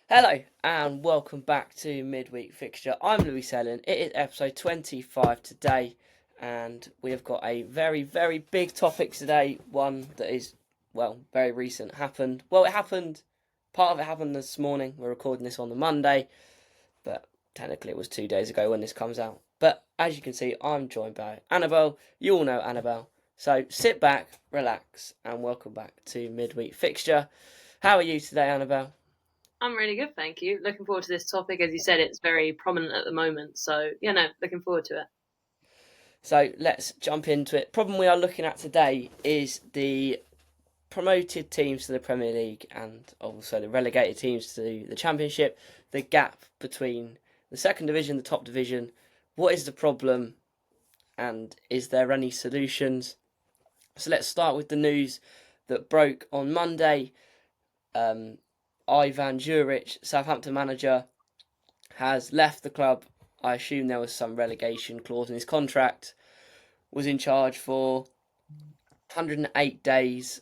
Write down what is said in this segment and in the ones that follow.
Hello and welcome back to Midweek Fixture. I'm Louis Ellen. It is episode 25 today, and we have got a very, very big topic today. One that is, very recent. Part of it happened this morning. We're recording this on the Monday, but technically it was 2 days ago when this comes out. But as you can see, I'm joined by Annabel. You all know Annabel. So sit back, relax, and welcome back to Midweek Fixture. How are you today, Annabel? I'm really good, thank you. Looking forward to this topic. As you said, it's very prominent at the moment. So, looking forward to it. So let's jump into it. Problem we are looking at today is the promoted teams to the Premier League and also the relegated teams to the Championship. The gap between the second division, the top division. What is the problem, and is there any solutions? So let's start with the news that broke on Monday. Ivan Juric, Southampton manager, has left the club. I assume there was some relegation clause in his contract. Was in charge for 108 days,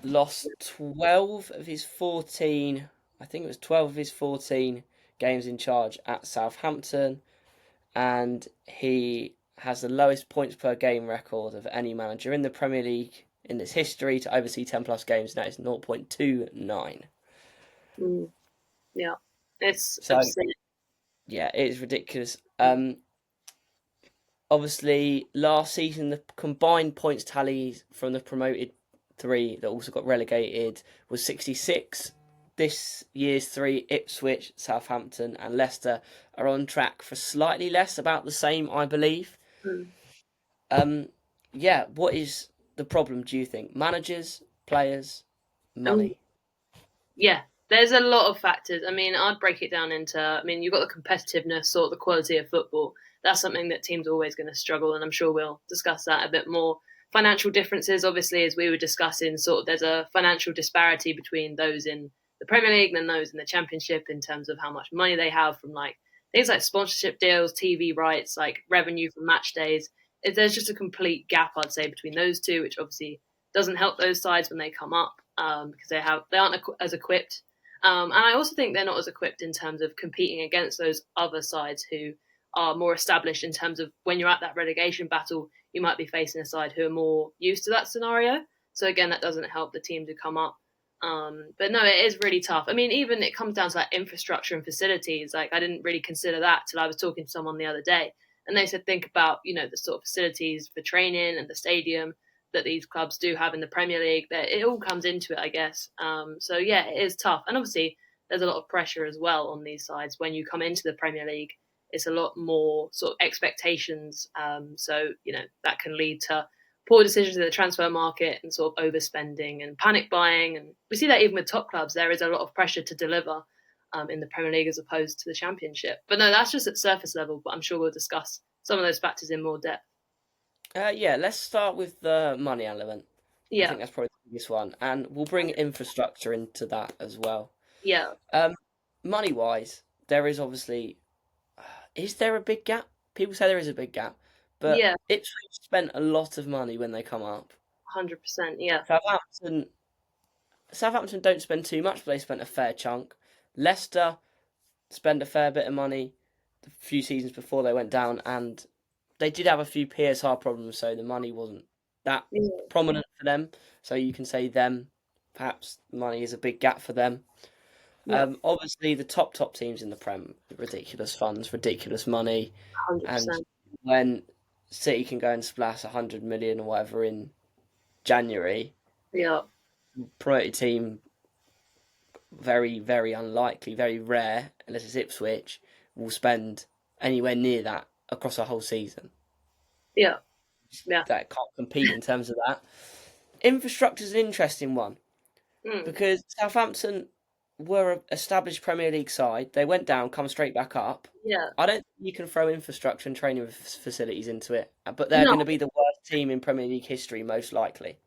lost 12 of his 14, I think it was 12 of his 14 games in charge at Southampton, and he has the lowest points per game record of any manager in the Premier League in its history to oversee 10 plus games, and that is 0.29. Yeah, it's So, obscene. yeah, it is ridiculous. Obviously, last season, the combined points tallies from the promoted three that also got relegated was 66. This year's three, Ipswich, Southampton, and Leicester, are on track for slightly less, about the same, I believe. Mm. Um, yeah, what is the problem, do you think? Managers, players, Um, money? yeah, there's a lot of factors. I mean, I'd break it down into, you've got the competitiveness, sort of the quality of football. That's something that teams are always going to struggle, and I'm sure we'll discuss that a bit more. Financial differences, obviously, as we were discussing, sort of there's a financial disparity between those in the Premier League and those in the Championship in terms of how much money they have from like things like sponsorship deals, TV rights, like revenue from match days. There's just a complete gap, I'd say, between those two, which obviously doesn't help those sides when they come up because they aren't as equipped. And I also think they're not as equipped in terms of competing against those other sides who are more established in terms of when you're at that relegation battle, you might be facing a side who are more used to that scenario. So again, that doesn't help the team to come up. But no, it is really tough. I mean, even it comes down to like infrastructure and facilities. Like I didn't really consider that till I was talking to someone the other day, and they said think about the sort of facilities for training and the stadium that these clubs do have in the Premier League. That it all comes into it, I guess. So yeah, it is tough, and obviously there's a lot of pressure as well on these sides when you come into the Premier League. It's a lot more sort of expectations. So that can lead to poor decisions in the transfer market and sort of overspending and panic buying. And we see that even with top clubs, there is a lot of pressure to deliver in the Premier League as opposed to the Championship. But no, that's just at surface level. But I'm sure we'll discuss some of those factors in more depth. Yeah, let's start with the money element. I Yeah, think that's probably the biggest one, and we'll bring infrastructure into that as well. yeah, Um, Money wise, there is obviously, is there a big gap? People say there is a big gap, but yeah, Ipswich spent a lot of money when they come up. 100%. Yeah, Southampton, Southampton don't spend too much, but they spent a fair chunk. Leicester spend a fair bit of money a few seasons before they went down, and they did have a few PSR problems, so the money wasn't that yeah, prominent for them. So you can say them, perhaps money is a big gap for them. yeah, Obviously, the top teams in the Prem, ridiculous funds, ridiculous money, and 100%. when City can go and splash 100 million or whatever in January, Yeah, promoted team, very very unlikely, very rare, unless it's Ipswich, will spend anywhere near that across a whole season. yeah, yeah. That can't compete in terms of that. Infrastructure is an interesting one Mm, because Southampton were an established Premier League side. They went down, come straight back up. yeah. I don't think you can throw infrastructure and training facilities into it, but they're No, going to be the worst team in Premier League history, most likely.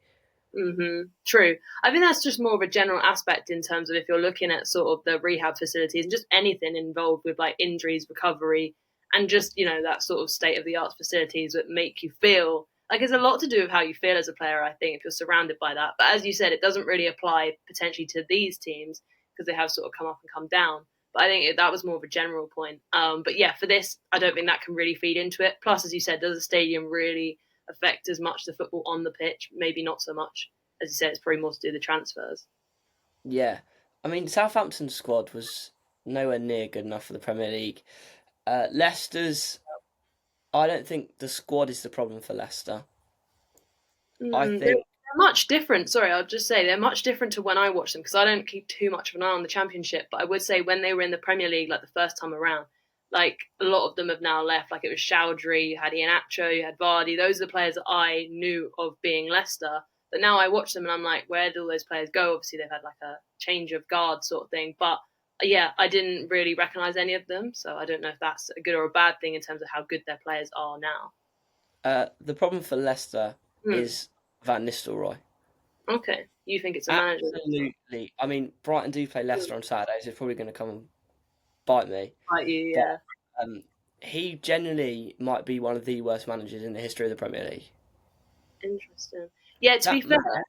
True. I think that's just more of a general aspect in terms of if you're looking at sort of the rehab facilities and just anything involved with like injuries, recovery, and just, that sort of state of the art facilities that make you feel like there's a lot to do with how you feel as a player, I think, if you're surrounded by that. But as you said, it doesn't really apply potentially to these teams because they have sort of come up and come down. But I think that was more of a general point. But yeah, for this, I don't think that can really feed into it. Plus, as you said, does the stadium really affect as much the football on the pitch? Maybe not so much. As you said, it's probably more to do with the transfers. Yeah, I mean Southampton's squad was nowhere near good enough for the Premier League. Leicester's, I don't think the squad is the problem for Leicester. I They're think much different. Sorry, I'll just say they're much different to when I watched them because I don't keep too much of an eye on the Championship. But I would say when they were in the Premier League, like the first time around, like a lot of them have now left. Like it was Chowdhury, you had Iheanacho, you had Vardy. Those are the players that I knew of being Leicester. But now I watch them and I'm like, where do all those players go? Obviously, they've had like a change of guard sort of thing. But yeah, I didn't really recognise any of them. So I don't know if that's a good or a bad thing in terms of how good their players are now. the problem for Leicester Hmm. is Van Nistelrooy. Okay. You think it's a manager? Absolutely. I mean, Brighton do play Leicester on Saturdays. It's probably going to come and bite me. Like you, But yeah. um, he generally might be one of the worst managers in the history of the Premier League. Interesting. Yeah, to be That fair. man,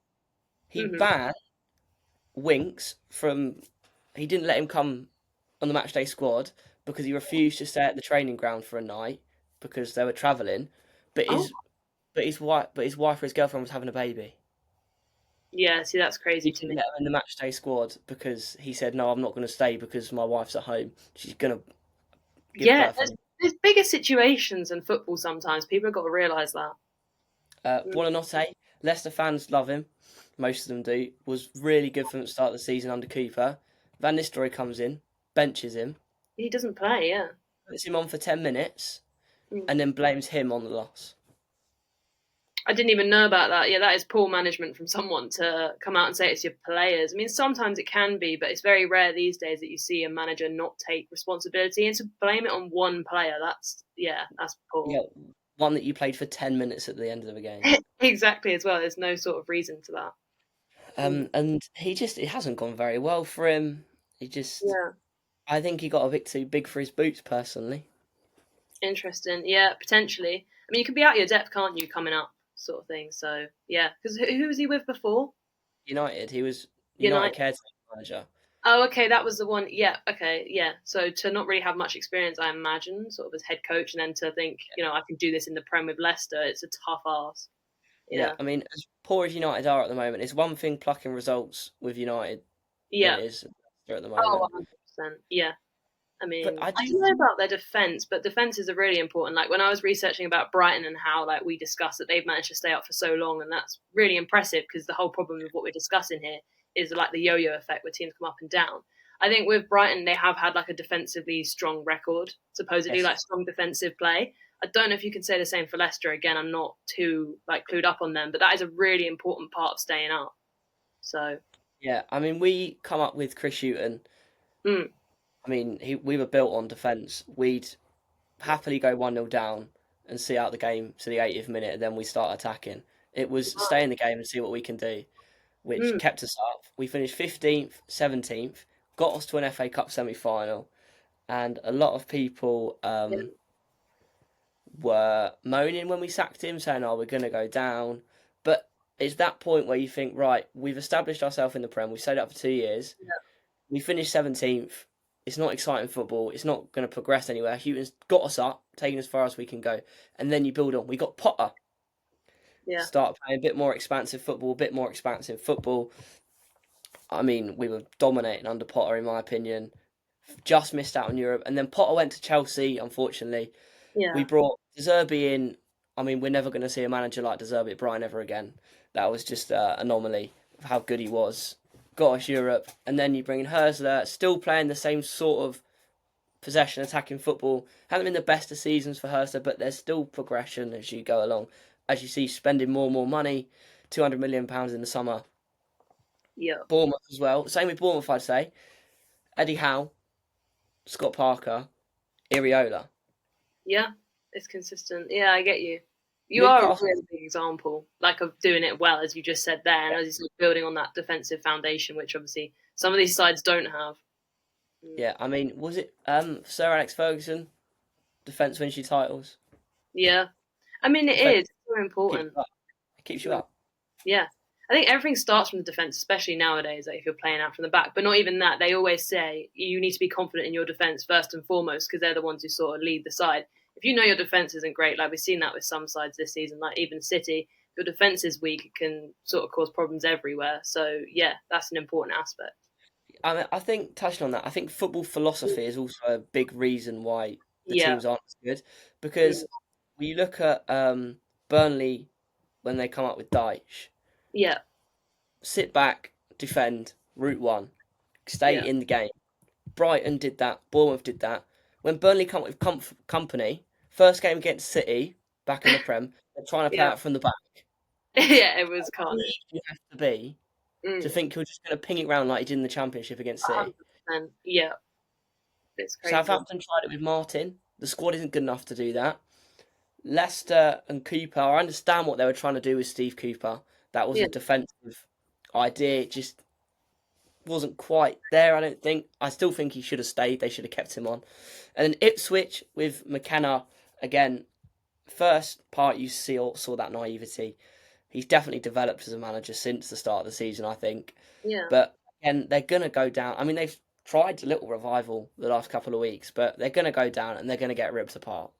he Hmm. banned Winks from. He didn't let him come on the matchday squad because he refused to stay at the training ground for a night because they were travelling. But Oh, his wife or his girlfriend was having a baby. yeah. See, that's He crazy to didn't me. let him in the matchday squad because he said, "No, I'm not going to stay because my wife's at home. She's going to give Yeah, birth." there's bigger situations in football sometimes. People have got to realise that. Mm. Buonanotte, Leicester fans love him. Most of them do. Was really good from the start of the season under Cooper. Van Nistelrooy comes in, benches him, He doesn't play, yeah. puts him on for 10 minutes, Mm. and then blames him on the loss. I didn't even know about that. Yeah, that is poor management from someone to come out and say it's your players. I mean, sometimes it can be, but it's very rare these days that you see a manager not take responsibility and to blame it on one player. That's poor. Yeah, one that you played for 10 minutes at the end of the game. Exactly, as well. There's no sort of reason to that. Mm. And it hasn't gone very well for him. He just, Yeah. I think he got a bit too big for his boots, personally. Interesting. Yeah, potentially. I mean, you can be out your depth, can't you, coming up, sort of thing. So yeah, because who was he with before? United, he was United United. caretaker manager. Oh, okay, that was the one. Yeah, okay, yeah. So to not really have much experience, I imagine, sort of as head coach, and then to think, I can do this in the Prem with Leicester, it's a tough ask. Yeah, Yeah, I mean, as poor as United are at the moment, it's one thing plucking results with United than yeah. it is at the Oh, moment. 100%. Yeah. I But mean, I I do, don't know about their defense, but defenses are really important. Like when I was researching about Brighton and how like we discussed that they've managed to stay up for so long, and that's really impressive because the whole problem with what we're discussing here is like the yo-yo effect where teams come up and down. I think with Brighton they have had like a defensively strong record, supposedly yes, like strong defensive play. I don't know if you can say the same for Leicester. Again, I'm not too like clued up on them, but that is a really important part of staying up. So, yeah. I mean, we come up with Chris Hughton. mm, I mean, we were built on defence. We'd happily go 1-0 down and see out the game to the 80th minute, and then we start attacking. It was stay in the game and see what we can do, which mm, kept us up. We finished 15th, 17th, got us to an FA Cup semi-final, and a lot of people yeah, were moaning when we sacked him, saying, "Oh, we're going to go down." But it's that point where you think, right, we've established ourselves in the Prem. We've stayed up for 2 years. We finished 17th. It's not exciting football. It's not going to progress anywhere. Houghton's got us up, taken as far as we can go, and then you build on. We got Potter. yeah, Start playing a bit more expansive football. A bit more expansive football. I mean, we were dominating under Potter, in my opinion. Just missed out on Europe, and then Potter went to Chelsea. Unfortunately, we yeah. brought De Zerbi in. I mean, we're never going to see a manager like De Zerbi at Brighton ever again. That was just an anomaly of how good he was. Got us Europe, and then you bring in Hersler, still playing the same sort of possession attacking football. Hasn't been the best of seasons for Hersler, but there's still progression as you go along. As you see, spending more and more money, £200 million in the summer. Yeah. Bournemouth as well. Same with Bournemouth, I'd say. Eddie Howe, Scott Parker, Iriola. Yeah, it's consistent. Yeah, I get you. You are a Newcastle. really big example, like of doing it well, as you just said there, and as you said, building on that defensive foundation, which obviously some of these sides don't have. Mm. Yeah, I mean, was it Sir Alex Ferguson? Defence wins you titles. Yeah, I mean it Defence is so keeps important. you up. It keeps you Mm. up. Yeah, I think everything starts from the defence, especially nowadays, like if you're playing out from the back. But not even that. They always say you need to be confident in your defence first and foremost, because they're the ones who sort of lead the side. If you know your defence isn't great, like we've seen that with some sides this season, like even City, if your defence is weak, it can sort of cause problems everywhere. So yeah, that's an important aspect. I mean, I think touching on that, I think football philosophy is also a big reason why the Yeah, teams aren't as good. Because when you look at Burnley when they come up with Dyche, yeah, sit back, defend, route one, stay yeah, in the game. Brighton did that. Bournemouth did that. When Burnley come up with company, first game against City, back in the Prem, they're trying to play yeah, out from the back. yeah. It was How carnage. naive do you have to be to think you're just going to ping it round like you did in the Championship against City? 100%. Yeah, it's crazy. Southampton tried it with Martin. The squad isn't good enough to do that. Leicester and Cooper, I understand what they were trying to do with Steve Cooper. That was Yeah, a defensive idea. It just wasn't quite there, I don't think. I still think he should have stayed. They should have kept him on. And then Ipswich with McKenna, again, first part you saw that naivety. He's definitely developed as a manager since the start of the season, I think. yeah. But again, they're going to go down. I mean, they've tried a little revival the last couple of weeks, but they're going to go down and they're going to get ripped apart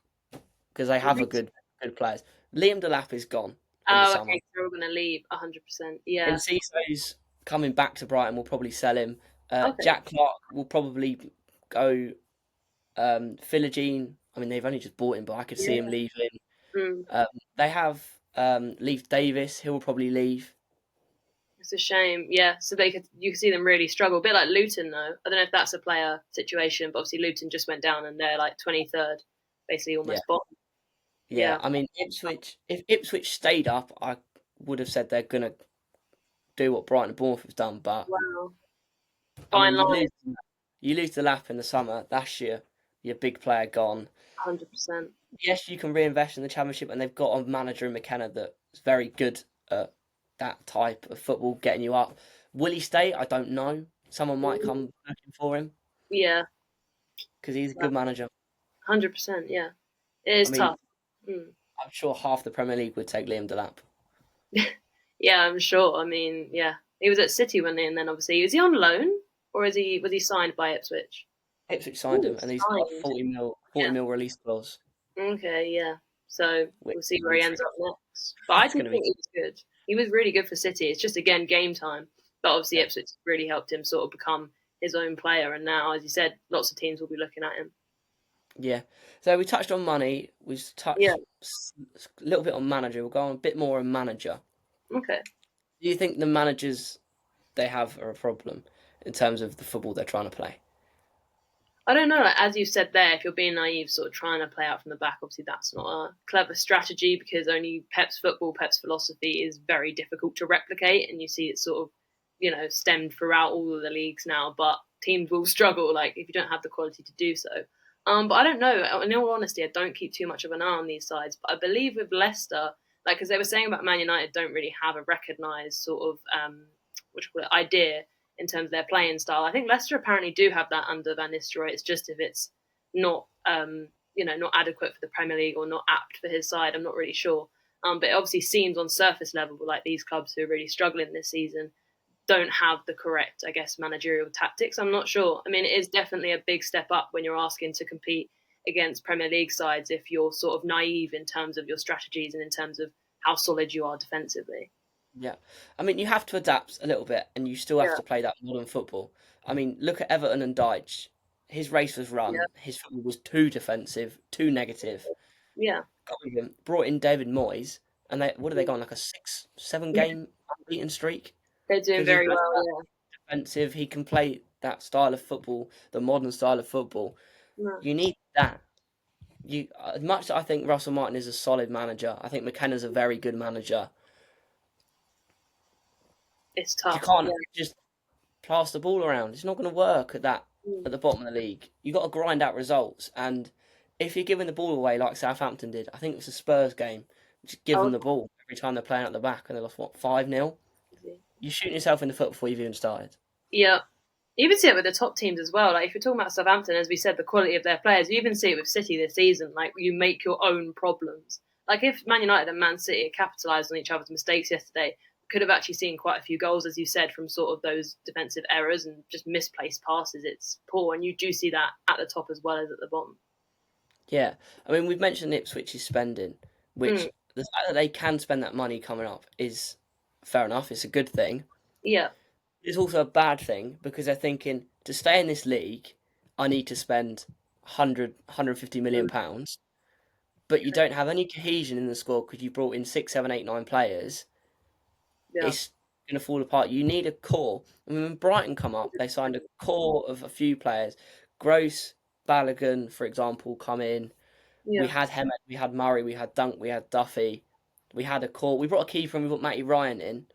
because they have a good players. Liam Delap is gone in the Oh, summer. okay. So we're gonna leave 100%. Yeah. Enciso's coming back to Brighton. We'll probably sell him. Okay. Jack Clark will probably go. Philogene. I mean, they've only just bought him, but I could see him Yeah. leaving. Mm. They have Leaf Davis. He'll probably leave. It's a shame. Yeah. So you could see them really struggle. A bit like Luton, though. I don't know if that's a player situation, but obviously Luton just went down and they're like 23rd, basically Yeah, almost bottom. yeah. Yeah. I mean, Ipswich. If Ipswich stayed up, I would have said they're gonna do what Brighton and Bournemouth have done. But Wow. I Fine mean, line. you lose the lap in the summer. That's your big player gone. 100%. Yes, you can reinvest in the Championship, and they've got a manager in McKenna that's very good at that type of football, getting you up. Will he stay? I don't know. Someone might come looking for him Yeah. because he's a good manager. 100%. Yeah. It I is mean, tough. Mm. I'm sure half the Premier League would take Liam Delap. Yeah, I'm sure. I mean, yeah. He was at City when they, and then obviously, is he on loan or was he signed by Ipswich? Ipswich signed Ooh, him, and he's got a signed. 40 mil release clause, Okay, yeah. So which we'll see where he means ends up next. But I it's did going to be. think he was good. He was really good for City. It's just again game time. But obviously Yeah. Ipswich really helped him sort of become his own player, and now, as you said, lots of teams will be looking at him. Yeah. So we touched on money. We've Yeah. touched a little bit on manager. We'll go on a bit more on manager. Okay. Do you think the managers they have are a problem in terms of the football they're trying to play? I don't know. Like, as you said there, if you're being naive, sort of trying to play out from the back, obviously that's not a clever strategy because only Pep's football, Pep's philosophy is very difficult to replicate, and you see it sort of, stemmed throughout all of the leagues now. But teams will struggle, like if you don't have the quality to do so. But I don't know. In all honesty, I don't keep too much of an eye on these sides. But I believe with Leicester, like because they were saying about Man United, don't really have a recognised sort of what do you call it idea in terms of their playing style. I think Leicester apparently do have that under Van Nistelrooy. It's just if it's not, not adequate for the Premier League or not apt for his side. I'm not really sure. But it obviously seems on surface level like these clubs who are really struggling this season don't have the correct, I guess, managerial tactics. I'm not sure. I mean, it is definitely a big step up when you're asking to compete against Premier League sides if you're sort of naive in terms of your strategies and in terms of how solid you are defensively. Yeah. I mean, you have to adapt a little bit, and you still have Yeah, to play that modern football. I mean, look at Everton and Dyche. His race was yeah, run. His football was too defensive, too negative. yeah. Got rid of him. Brought in David Moyes, and what have they gone like a 6, 7 Yeah. game unbeaten streak? They're doing Because he's very well. defensive. He can play that style of football, the modern style of football. Yeah. You need that. As much as I think Russell Martin is a solid manager, I think McKenna's a very good manager. It's You tough. can't Yeah. just pass the ball around. It's not going to work Mm. at the bottom of the league. You got to grind out results, and if you're giving the ball away like Southampton did, I think it was a Spurs game, just give Oh, them the ball every time they're playing at the back, and they lost 5-0. You're shooting yourself in the foot before you've even started. yeah. You even see it with the top teams as well. Like if you're talking about Southampton, as we said, the quality of their players, you even see it with City this season. Like you make your own problems. Like if Man United and Man City capitalised on each other's mistakes yesterday, could have actually seen quite a few goals, as you said, from sort of those defensive errors and just misplaced passes. It's poor, and you do see that at the top as well as at the bottom. Yeah, I mean, we've mentioned Ipswich's spending, Mm. which the fact that they can spend that money coming up is fair enough. It's a good thing. Yeah, It's also a bad thing because they're thinking to stay in this league, I need to spend 150 million mm. pounds, but you don't have any cohesion in the squad because you brought in 6, 7, 8, 9 players. Yeah, It's going to fall apart. You need a core. I mean, when Brighton come up, they signed a core of a few players. Gross, Balogun, for example, come in. We yeah, had Hemet, we had Murray, we had Dunk, we had Duffy. We had a core. We brought a keeper and we brought Matty Ryan in,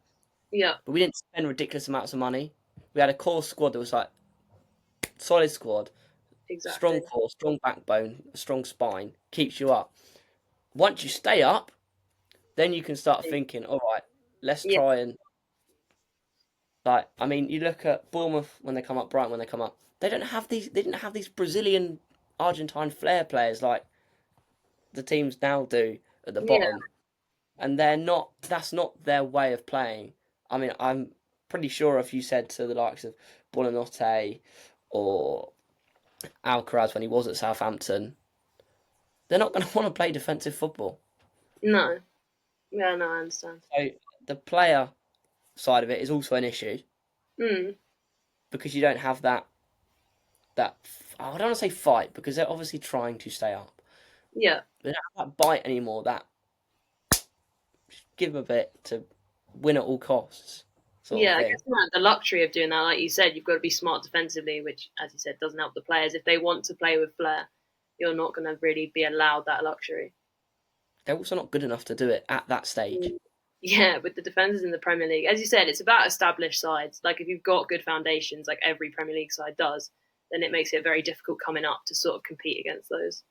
yeah, but we didn't spend ridiculous amounts of money. We had a core squad that was like solid squad, strong exactly. core, strong backbone, strong spine, keeps you up. Once you stay up, then you can start thinking, all right, let's Yeah, try and like. I mean, you look at Bournemouth when they come up, Brighton when they come up. They don't have these. They didn't have these Brazilian, Argentine flair players like the teams now do at the yeah, bottom, and they're not. That's not their way of playing. I mean, I'm pretty sure if you said to the likes of Buonanotte or Alcaraz when he was at Southampton, they're not going to want to play defensive football. no, yeah, no, I understand. So the player side of it is also an issue Mm. because you don't have that. I don't want to say fight because they're obviously trying to stay up. Yeah, They don't have that bite anymore. That give them a bit to win at all costs sort of yeah. I thing. guess the luxury of doing that, like you said, you've got to be smart defensively, which, as you said, doesn't help the players. If they want to play with flair, you're not going to really be allowed that luxury. They're also not good enough to do it at that stage. Mm. Yeah, with the defenders in the Premier League, as you said, it's about established sides. Like if you've got good foundations, like every Premier League side does, then it makes it very difficult coming up to sort of compete against those.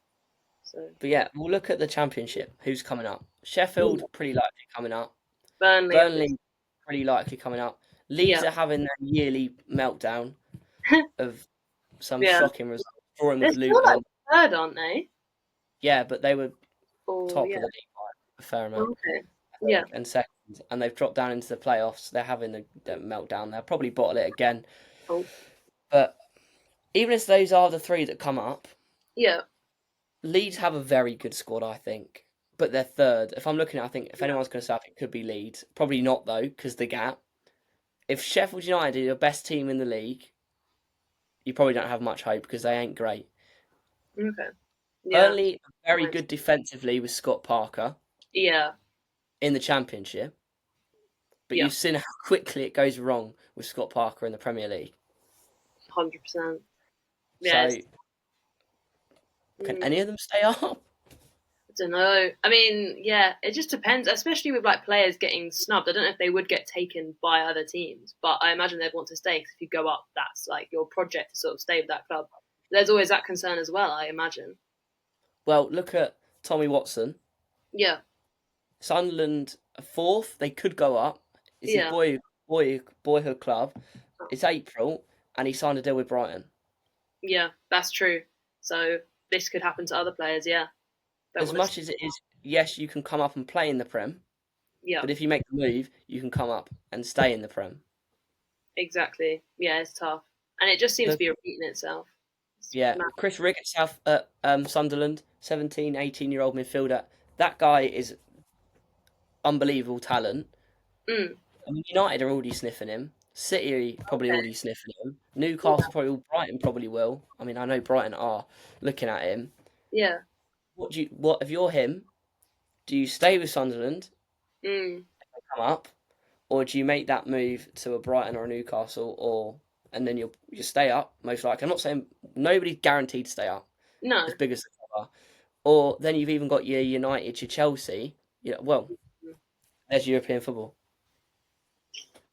So But yeah, we'll look at the Championship. Who's coming up? yeah. Sheffield, pretty likely coming up. Burnley, Burnley, pretty likely coming up. Leeds yeah, are having their yearly meltdown of some yeah. shocking results. Drawing They're with still like Luton. third, aren't they? Yeah, but they were Or top yeah, of the league by a fair amount, okay, I yeah. think, and second. And they've dropped down into the playoffs. They're having the meltdown. They'll probably bottle it again. Oh, But even if those are the three that come up, yeah, Leeds have a very good squad, I think. But they're third. If I'm looking at, I think if yeah. anyone's going to say it could be Leeds, probably not though, because the gap. If Sheffield United are your best team in the league, you probably don't have much hope because they ain't great. Okay, yeah, Burnley are very good defensively with Scott Parker yeah, in the Championship, but yeah, you've seen how quickly it goes wrong with Scott Parker in the Premier League. 100%. So Yes. can Mm, any of them stay up? I don't know. I mean, yeah, it just depends, especially with like players getting snubbed. I don't know if they would get taken by other teams, but I imagine they'd want to stay because if you go up, that's like your project to sort of stay with that club. There's always that concern as well, I imagine. Well, look at Tommy Watson. Yeah, Sunderland are fourth. They could go up. It's his yeah, boyhood club. It's April, and he signed a deal with Brighton. yeah, that's true. So this could happen to other players. Yeah, don't As want to. much as it is, yes, you can come up and play in the Prem, Yeah, but if you make the move, you can come up and stay in the Prem. exactly. Yeah, it's tough, and it just seems to The, be repeating itself. It's yeah, mad. Chris Rigg at South at Sunderland, 17, 18-year-old midfielder. That guy is unbelievable talent. Mm, I mean, United are already sniffing him. City are probably okay. already sniffing him. Yeah, Newcastle probably will. Brighton probably will. I mean, I know Brighton are looking at him. yeah. What if you're him? Do you stay with Sunderland, Mm, come up, or do you make that move to a Brighton or a Newcastle, or and then you stay up most likely? I'm not saying nobody's guaranteed to stay up no. as big as the club are. Or then you've even got your United, your Chelsea. Yeah, well, there's European football.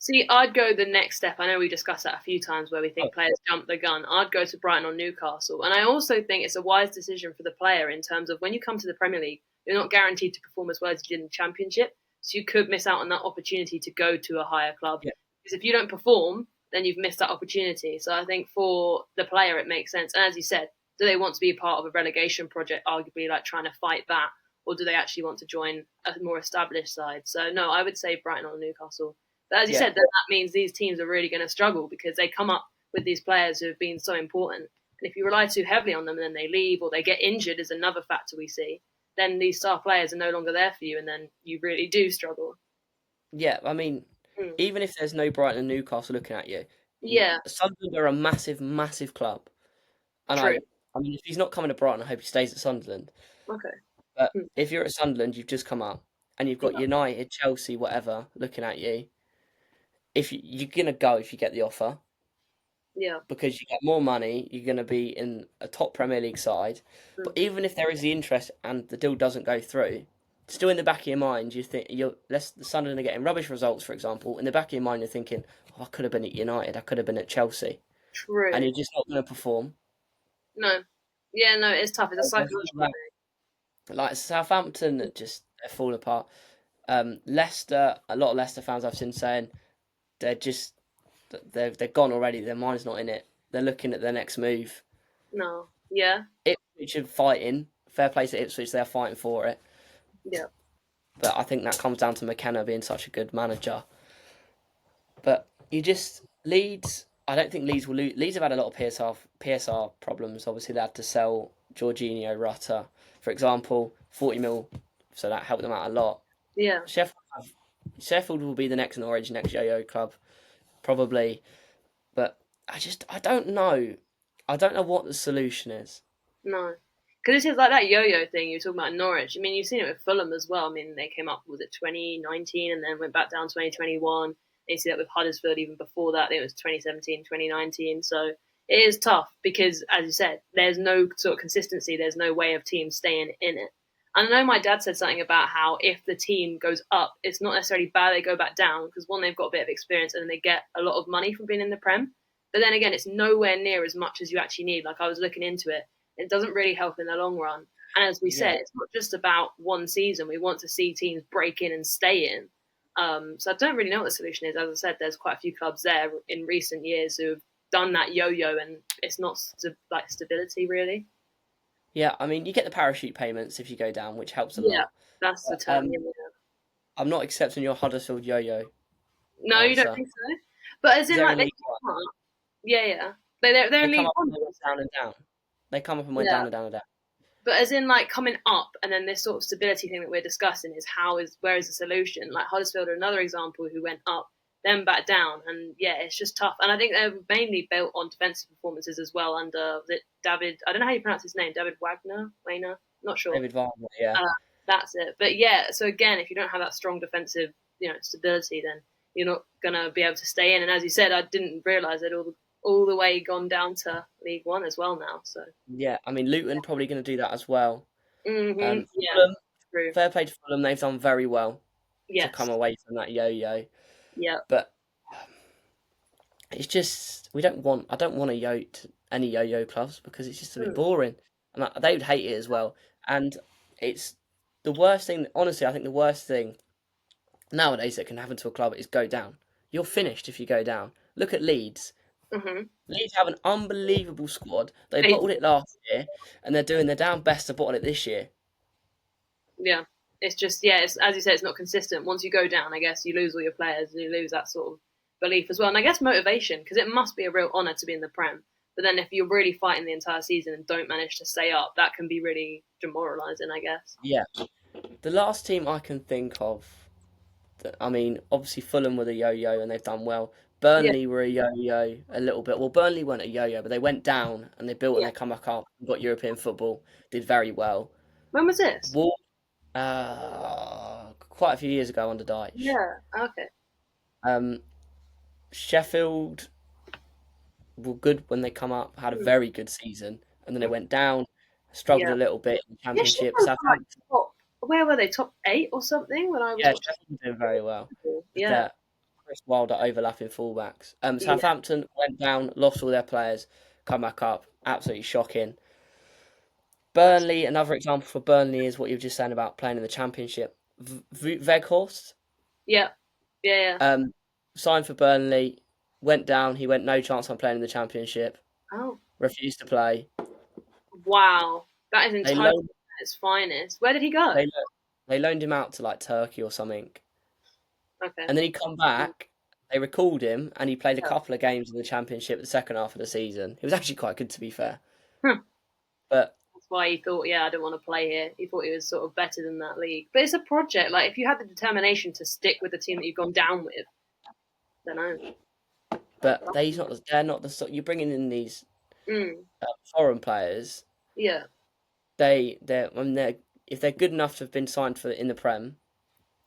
See, I'd go the next step. I know we discussed that a few times where we Oh, think players jump the gun. I'd go to Brighton or Newcastle. And I also think it's a wise decision for the player in terms of when you come to the Premier League, you're not guaranteed to perform as well as you did in the Championship. So you could miss out on that opportunity to go to a higher club. yeah. Because if you don't perform, then you've missed that opportunity. So I think for the player, it makes sense. And as you said, do they want to be a part of a relegation project, arguably like trying to fight that? or do they actually want to join a more established side? So no, I would say Brighton or Newcastle. But as you Yeah, said, then that means these teams are really going to struggle because they come up with these players who have been so important. And if you rely too heavily on them and then they leave or they get injured is another factor we see, then these star players are no longer there for you and then you really do struggle. yeah. I mean, Mm. even if there's no Brighton and Newcastle looking at you, Yeah, Sunderland are a massive, massive club. And true. I mean, if he's not coming to Brighton, I hope he stays at Sunderland. Okay. But Mm. if you're at Sunderland, you've just come up, and you've got Yeah. United, Chelsea, whatever, looking at you. If you're gonna go if you get the offer, Yeah. because you get more money, you're gonna be in a top Premier League side. But Mm. even if there is the interest and the deal doesn't go through, still in the back of your mind, you think the Sunderland are getting rubbish results, for example. In the back of your mind, you're thinking, oh, I could have been at United, I could have been at Chelsea, and True. you're just not going to perform. No. Yeah, no, it's tough. It's a psychological Like Southampton, just they're falling apart. Leicester, a lot of Leicester fans I've seen saying they're just they're gone already. Their mind's not in it. They're looking at their next move. thing. No. Yeah. Ipswich are fighting. Fair play to Ipswich, they're fighting for it. Yeah. But I think that comes down to McKenna being such a good manager. But you just Leeds. I don't think Leeds will lose. Leeds have had a lot of PSR problems. Obviously, they had to sell Jorginho, Rutter, for example, 40 mil. So that helped them out a lot. Yeah. Sheffield will be the next Norwich, next yo-yo club, probably. But I don't know. I don't know what the solution is. No. Because it seems like that yo-yo thing you were talking about in Norwich. I mean, you've seen it with Fulham as well. I mean, they came up, was it 2019 and then went back down 2021. And you see that with Huddersfield even before that. I think it was 2017, 2019. So it is tough because, as you said, there's no sort of consistency. There's no way of teams staying in it. And I know my dad said something about how if the team goes up, it's not necessarily bad they go back down because one, they've got a bit of experience and they get a lot of money from being in the Prem. But then again, it's nowhere near as much as you actually need. Like I was looking into it, it doesn't really help in the long run. And as we Yeah, said, it's not just about one season. We want to see teams break in and stay in. So I don't really know what the solution is. As I said, there's quite a few clubs there in recent years who have done that yo-yo, and it's not like stability really. yeah. I mean, you get the parachute payments if you go down, which helps a Yeah, lot. that's the But, term. Yeah. I'm not accepting your Huddersfield yo-yo No, you don't answer. think so? But as in, They're like, in they League One. come up. Yeah, yeah. They're They in come League up One. and they went down and down. They come up and went Yeah. down and down and down. But as in, like, coming up and then this sort of stability thing that we're discussing is where is the solution? Like Huddersfield are another example who went up, then back down, and yeah, it's just tough. And I think they're mainly built on defensive performances as well. Under was it David? I don't know how you pronounce his name. David Wagner, not sure. David Varner, yeah. Uh, that's it. But yeah, so again, if you don't have that strong defensive, stability, then you're not gonna be able to stay in. And as you said, I didn't realise that all the way gone down to League One as well now. So Yeah, I mean, Luton probably going to do that as well. yeah, Fulham, true. fair play to Fulham, they've done very well to come Yes, away from that yo-yo. yeah. But it's just I don't want any yo-yo clubs because it's just a bit Mm. boring, and they would hate it as well. And it's the worst thing. Honestly, I think the worst thing nowadays that can happen to a club is go down. You're finished if you go down. Look at Leeds. Mm-hmm. Leeds have an unbelievable squad. They They, bottled it last year, and they're doing their damn best to bottle it this year. yeah, it's just it's as you said, it's not consistent. Once you go down, I guess you lose all your players, and you lose that sort of belief as well, and I guess motivation because it must be a real honour to be in the Prem. But then if you're really fighting the entire season and don't manage to stay up, that can be really demoralising, I guess. Yeah. The last team I can think of, I mean, obviously Fulham were the yo-yo and they've done well. Yeah, Burnley were a yo-yo a little bit. Well, Burnley weren't a yo-yo, but they went down and they built and yeah. they come back up. Got European football, did very well. When was this? Wol quite a few years ago under Dyche. Yeah. Okay. Um, Sheffield were good when they come up, had a Hmm. very good season, and then they went down, struggled Yeah. a little bit in the Yeah, Championship. Sheffield were like Southampton, top. Where were they? Top 8 or something when I was yeah, watching. Sheffield were doing very well. Yeah. Their Chris Wilder overlapping fullbacks. Yeah. Southampton went down, lost all their players, come back up. Absolutely shocking. Burnley, another example for Burnley is what you were just saying about playing in the Championship. Weghorst, Yeah. Yeah. signed for Burnley, went down. He went no chance on playing in the Championship. Oh. Refused to play. Wow. That is They entirely loaned, its finest. Where did he go? They loaned him out to like Turkey or something, Okay. and then he come back. They recalled him, and he played a Yeah. couple of games in the Championship the second half of the season. He was actually quite good, to be fair. Hmm. But That's why he thought, yeah, I don't want to play here. He thought he was sort of better than that league. But it's a project. Like, if you had the determination to stick with the team that you've gone down with, I don't know. they're not the sort. You're bringing in these Mm, foreign players. yeah. They're if they're good enough to have been signed for in the Prem,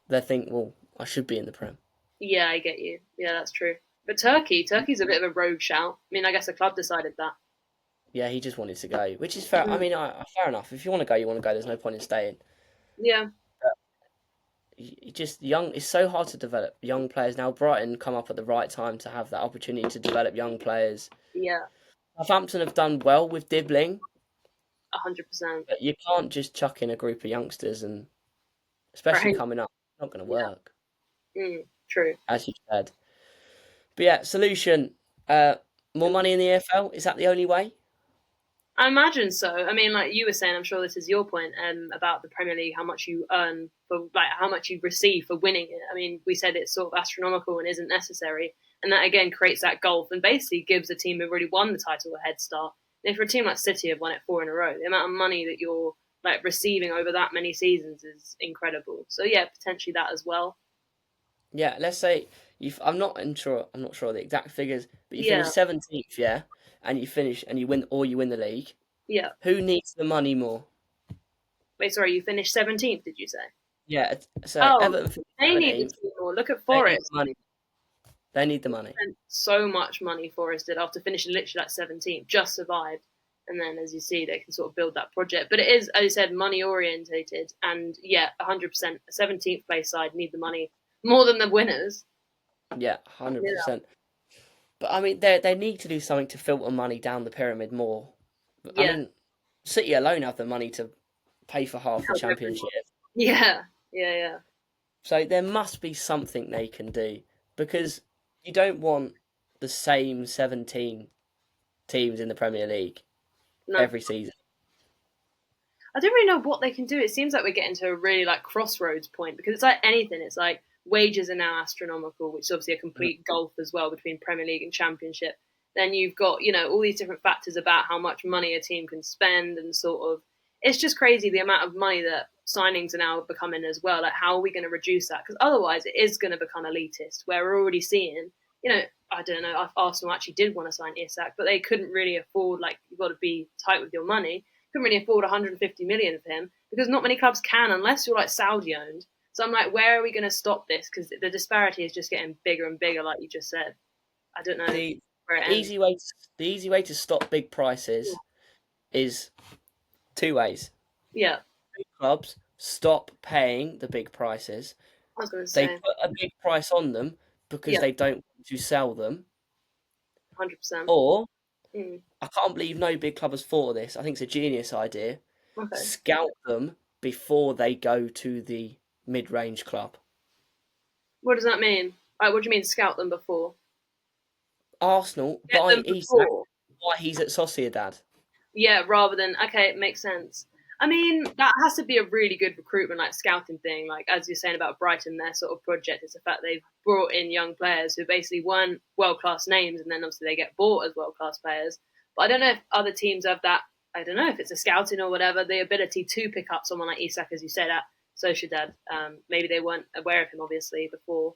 they think, well, I should be in the Prem. Yeah, I get you. Yeah, that's true. But Turkey's a bit of a rogue shout. I mean, I guess the club decided that. Yeah, he just wanted to go, which is fair. I Mm, mean, fair enough. If you want to go, you want to go. There's no point in staying. yeah, Just young. It's so hard to develop young players now. Brighton come up at the right time to have that opportunity to develop young players. yeah, Southampton have done well with Dibbling, 100%. but you can't just chuck in a group of youngsters, and especially Right. coming up, it's not going to Yeah. work, True. as you said. But yeah, solution: more money in the AFL. Is that the only way? I imagine so. I mean, like you were saying, I'm sure this is your point about the Premier League, how much you earn for, like, how much you receive for winning it. I mean, we said it's sort of astronomical and isn't necessary, and that again creates that gulf and basically gives a team who've already won the title a head start. And if you're a team like City have won it 4 in a row, the amount of money that you're like receiving over that many seasons is incredible. So yeah, potentially that as well. Yeah, let's say you. I'm not sure of the exact figures, but you finish Yeah, 17th, yeah, and you win, or you win the league. yeah. Who needs the money more? Wait, sorry, you finished 17th, did you say? Yeah, so Oh, Everton finished they need the 17th. team more. Look at They need the Forest. money. They need the money. Spent so much money Forest did after finishing literally like 17th, just survived. And then, as you see, they can sort of build that project. But it is, as you said, money orientated. And yeah, 100%. A 17th place side need the money more than the winners. Yeah, Yeah. 100%. But I mean, they need to do something to filter money down the pyramid more. I Yeah. mean, City alone have the money to pay for half the championship. Yeah. Yeah. Yeah. So there must be something they can do because you don't want the same 17 teams in the Premier League No. every season. I don't really know what they can do. It seems like we're getting to a really like crossroads point because it's like anything. It's like wages are now astronomical, which is obviously a complete gulf as well between Premier League and Championship. Then you've got, all these different factors about how much money a team can spend and sort of it's just crazy the amount of money that signings are now becoming as well. Like how are we going to reduce that? Because otherwise it is going to become elitist where we're already seeing, I don't know, if Arsenal actually did want to sign Isak, but they couldn't really afford, like, you've got to be tight with your money couldn't really afford 150 million for him because not many clubs can unless you're like Saudi owned. So I'm like, where are we going to stop this? Because the disparity is just getting bigger and bigger, like you just said. I don't know The, where it the ends. easy way to stop big prices is two ways. Yeah, Big clubs stop paying the big prices. I was going to They say, put a big price on them because yeah, they don't want to sell them. 100%. Or Mm, I can't believe no big club has thought of this. I think it's a genius idea. okay. Scout them before they go to the mid-range club. What does that mean? Like, what do you mean scout them before? Arsenal Get buy them Isak before. while he's at Sociedad. Yeah, rather than okay, it makes sense. I mean, that has to be a really good recruitment, like scouting thing. Like as you're saying about Brighton, their sort of project is the fact they've brought in young players who basically weren't world class names, and then obviously they get bought as world class players. But I don't know if other teams have that. I don't know if it's a scouting or whatever, the ability to pick up someone like Isak, as you said at Sociedad. Maybe they weren't aware of him obviously before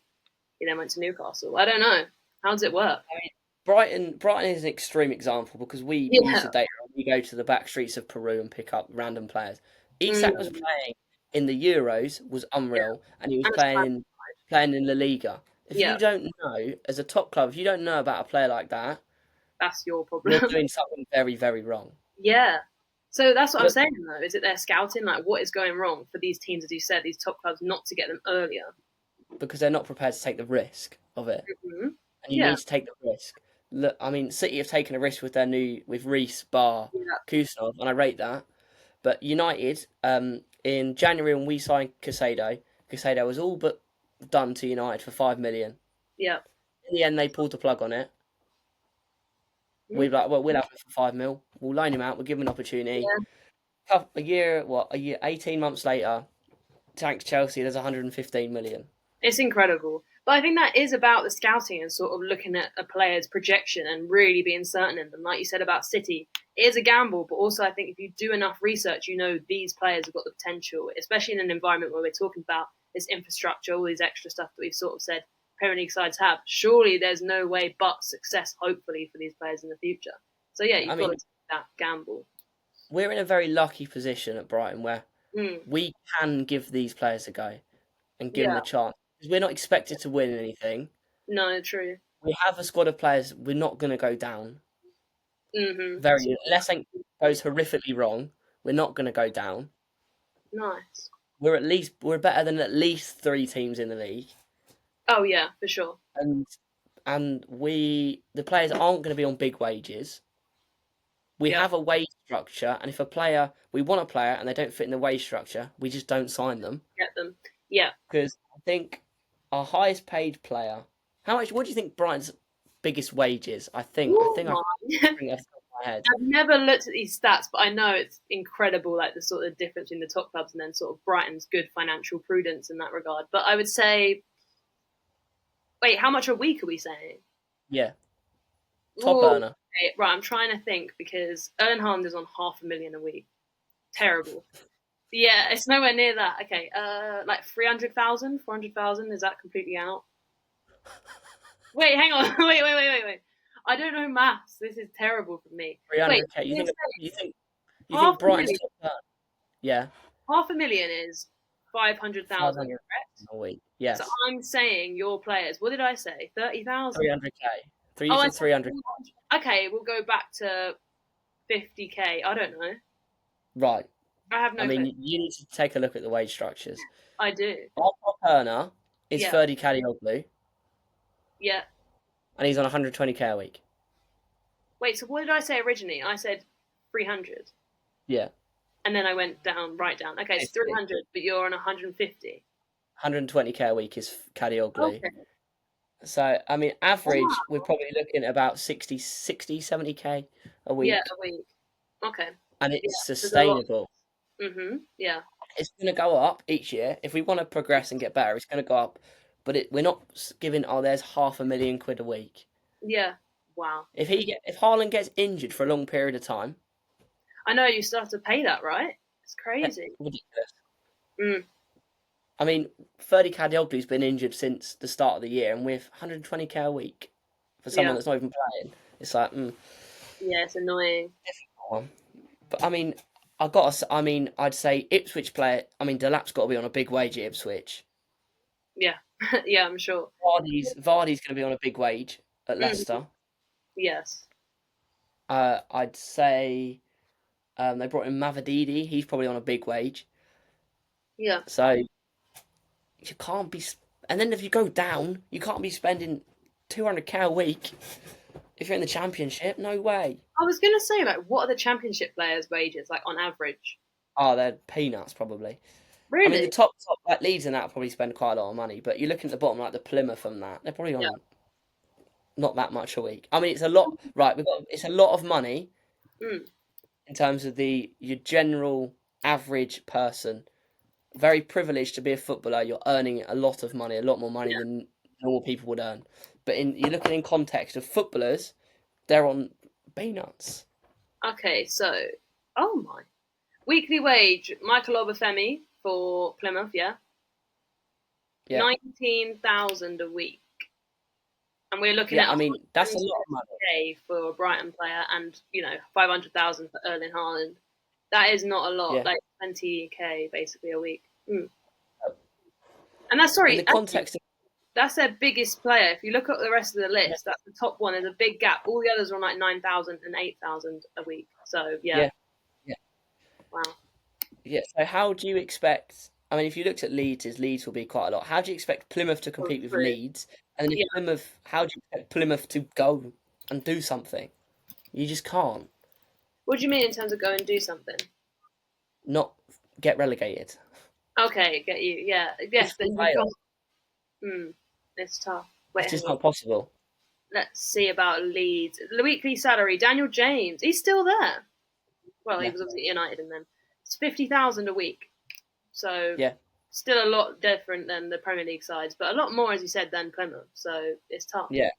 he then went to Newcastle. I don't know. How does it work? I mean, Brighton is an extreme example because we use Yeah. the data and we go to the back streets of Peru and pick up random players. Isak was Mm, playing in the Euros was yeah. unreal, and he was And it's fun. playing in La Liga. If you Yeah. don't know, as a top club, if you don't know about a player like that, That's your you're problem. doing something very, very wrong. Yeah. So that's what I'm But saying though. Is it their scouting? Like what is going wrong for these teams, as you said, these top clubs not to get them earlier? because they're not prepared to take the risk of it, Hmm. and you Yeah. need to take the risk. Look, I mean, City have taken a risk with with Reece, Bar, Yeah. Kuznov, and I rate that. But United, in January when we signed Caicedo was all but done to United for 5 million. Yeah. In the end, they pulled the plug on it. Mm. We're like, well, we'll have him for 5 mil. We'll loan him out. We'll give him an opportunity. Yeah. a year, 18 months later, thanks Chelsea, there's 115 million. It's incredible. But I think that is about the scouting and sort of looking at a player's projection and really being certain in them. Like you said about City, it is a gamble, but also I think if you do enough research, you know these players have got the potential, especially in an environment where we're talking about this infrastructure, all these extra stuff that we've sort of said Premier League sides have. Surely there's no way but success, hopefully, for these players in the future. So yeah, I you've got mean, to take that gamble. we're in a very lucky position at Brighton where Mm, we can give these players a go and give them yeah, a chance. Because we're not expected to win anything. no, true. We have a squad of players. We're not going to go down. Mm-hmm. Unless something goes horrifically wrong, we're not going to go down. Nice. We're better than at least 3 teams in the league, Oh yeah, for sure. and the players aren't going to be on big wages. We Yeah, have a wage structure, and if we want a player and they don't fit in the wage structure, we just don't sign them. get them. Yeah. Because I think our highest paid player, how much? What do you think Brighton's biggest wage is? Oh I my. bring it off the top of my head. I've never looked at these stats, but I know it's incredible, like the sort of difference between the top clubs and then sort of Brighton's good financial prudence in that regard. But I would say, wait, how much a week are we saying? Yeah, top Ooh, earner. okay, right, I'm trying to think because Erling Haaland is on 500,000 a week. Terrible. Yeah, it's nowhere near that. Okay, like 300,000, 400,000. Is that completely out? Wait, hang on. Wait. I don't know maths. This is terrible for me. Wait, 300k. You think half a Brighton's million? top earner? Yeah, 500,000 is 500,000, 500 correct? a week. So Yes, I'm saying your players. What did I say? 30,000. 300k. You Oh, I think said 300? okay. We'll go back to 50k. I don't know. Right. I have I no clue. mean, you need to take a look at the wage structures. I do. Our top earner is Yeah. Ferdy Kadioglu, Yeah. and he's on 120k a week. Wait. So what did I say originally? I said 300, Yeah, and then I went down, right down. Okay, it's 300, but you're on 150. 120k a week is Kadioglu. Okay. So, I mean, average, we're Wow. probably looking at about 70k a Yeah, week, a week. Okay. and Yeah. it's There's a lot. sustainable. Yeah. It's going to go up each year. If we want to progress and get better, it's going to go up. But we're not giving, there's £500,000 a week. Yeah. Wow. If Haaland gets injured for a long period of time, I know you still have to pay that, right? It's crazy. ridiculous. Mm. I mean, Ferdy Kadioglu's been injured since the start of the year, and with 120k a week for someone Yeah. that's not even playing, it's like, Yeah, it's annoying. But I mean, I'd say Ipswich player. I mean, Delap's got to be on a big wage at Ipswich. Yeah. Yeah, I'm sure. Vardy's going to be on a big wage at Mm. Leicester. Yes. I'd say they brought in Mavadidi. He's probably on a big wage. Yeah. So you can't be. And then if you go down, you can't be spending 200k a week if you're in the Championship. No way. I was gonna say, like, what are the championship players' wages like on average? Oh, they're peanuts probably. I mean, the Really? top like Leeds and that probably spend quite a lot of money, but you look at the bottom like the Plymouth and that they're probably Yeah. on not that much a week. I mean, it's a lot. Right, it's a lot of money Mm. in terms of your general average person. Very privileged to be a footballer. You're earning a lot of money, a lot more money Yeah. than normal people would earn. But you're looking in context of footballers, they're on peanuts. Okay. So, oh my, weekly wage. Michael Obafemi for Plymouth. Yeah. Yeah, 19,000 a week, and we're looking yeah. at I mean, that's a lot of money. 100k for a Brighton player, and 500,000 for Erling Haaland. That is not a lot. Yeah, Like 20k basically a week. Mm. And that's in the sorry. context of That's their biggest player. If you look at the rest of the yeah, list, that's the top one. There's a big gap. All the others are on like 9,000 and 8,000 a week. So yeah, yeah, yeah. wow. Yeah. So how do you expect? I mean, if you looked at Leeds will be quite a lot. How do you expect Plymouth to Oh, compete with true. Leeds? And then Yeah. how do you expect Plymouth to go and do something? You just can't. What do you mean in terms of go and do something? Not get relegated. Okay, get you. Yeah, It's yes. the Then you've got. playoff. It's tough. It's Wait, hang just on. not possible. Let's see about Leeds. The weekly salary. Daniel James. He's still there. Well, he Yeah. was obviously at United and then. It's 50,000 a week. So Yeah. still a lot different than the Premier League sides, but a lot more, as you said, than Plymouth. So it's tough. Yeah.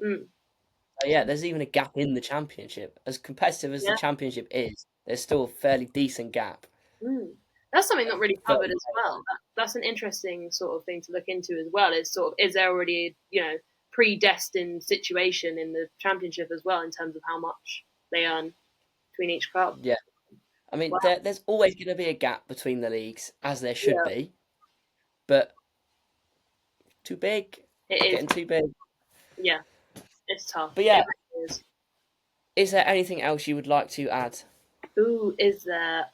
Mm. Yeah, there's even a gap in the Championship. As competitive as the Yeah. Championship is, there's still a fairly decent gap. Mm. That's something not really 30 covered as well. That's an interesting sort of thing to look into as well. Is sort of, is there already, predestined situation in the Championship as well in terms of how much they earn between each club? Yeah. I mean, Wow. there's always going to be a gap between the leagues, as there should Yeah, be, but too big, it is. getting too big. Yeah, it's tough. But It yeah, really is. is there anything else you would like to add? Who is there?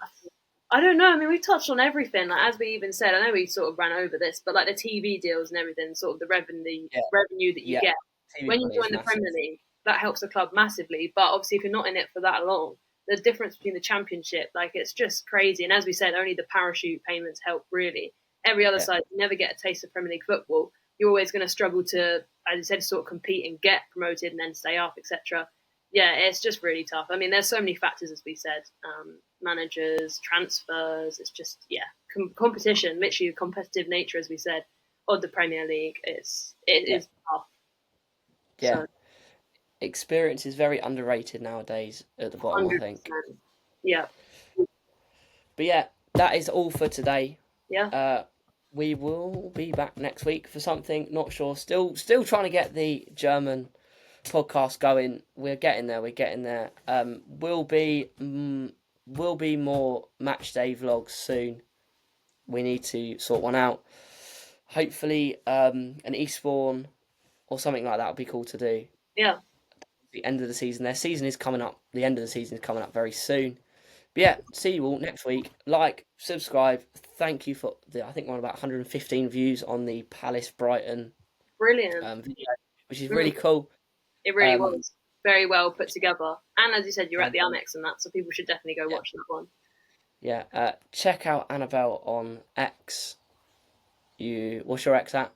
I don't know. I mean, we've touched on everything. Like, as we even said, I know we sort of ran over this, but like the TV deals and everything, sort of the Yeah, revenue that you yeah. get TV when you money is join the massive. Premier League, that helps the club massively. But obviously, if you're not in it for that long, the difference between the Championship, like, it's just crazy. And as we said, only the parachute payments help really. Every other Yeah, side, you never get a taste of Premier League football. You're always going to struggle to, as you said, sort of compete and get promoted and then stay up, etc. Yeah, it's just really tough. I mean, there's so many factors, as we said, managers, transfers. It's just, yeah, competition, literally the competitive nature, as we said, of the Premier League. It yeah, is tough. yeah. So Experience is very underrated nowadays at the bottom, I think. 100%. Yeah, But yeah, that is all for today. yeah, Uh, we will be back next week for something. Not sure. Still trying to get the German podcast going. We're getting there. We're getting there. Will be more match day vlogs soon. We need to sort one out. Hopefully, an Eastbourne or something like that would be cool to do. yeah. The end of the season. Their season is coming up. The end of the season is coming up very soon. But yeah, see you all next week. Like, subscribe. Thank you for I think we're on about 115 views on the Palace Brighton Brilliant. video, which is really Mm, cool. it really Um, was very well put together. And as you said, you're at and the Amex and that, so people should definitely go yeah, watch that one. yeah. Check out Annabel on X. What's your X at?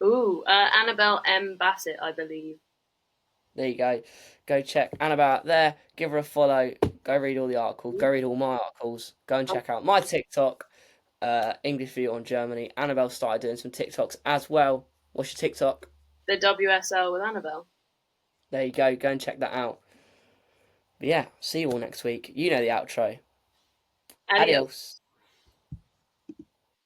Ooh, Annabel M. Bassett, I believe. There you go. Go check Annabelle out there. Give her a follow. Go read all the articles. Go read all my articles. Go and check out my TikTok. English View on Germany. Annabelle started doing some TikToks as well. What's your TikTok? The WSL with Annabel. There you go. Go and check that out. But yeah, see you all next week. You know the outro. Adios. Adios.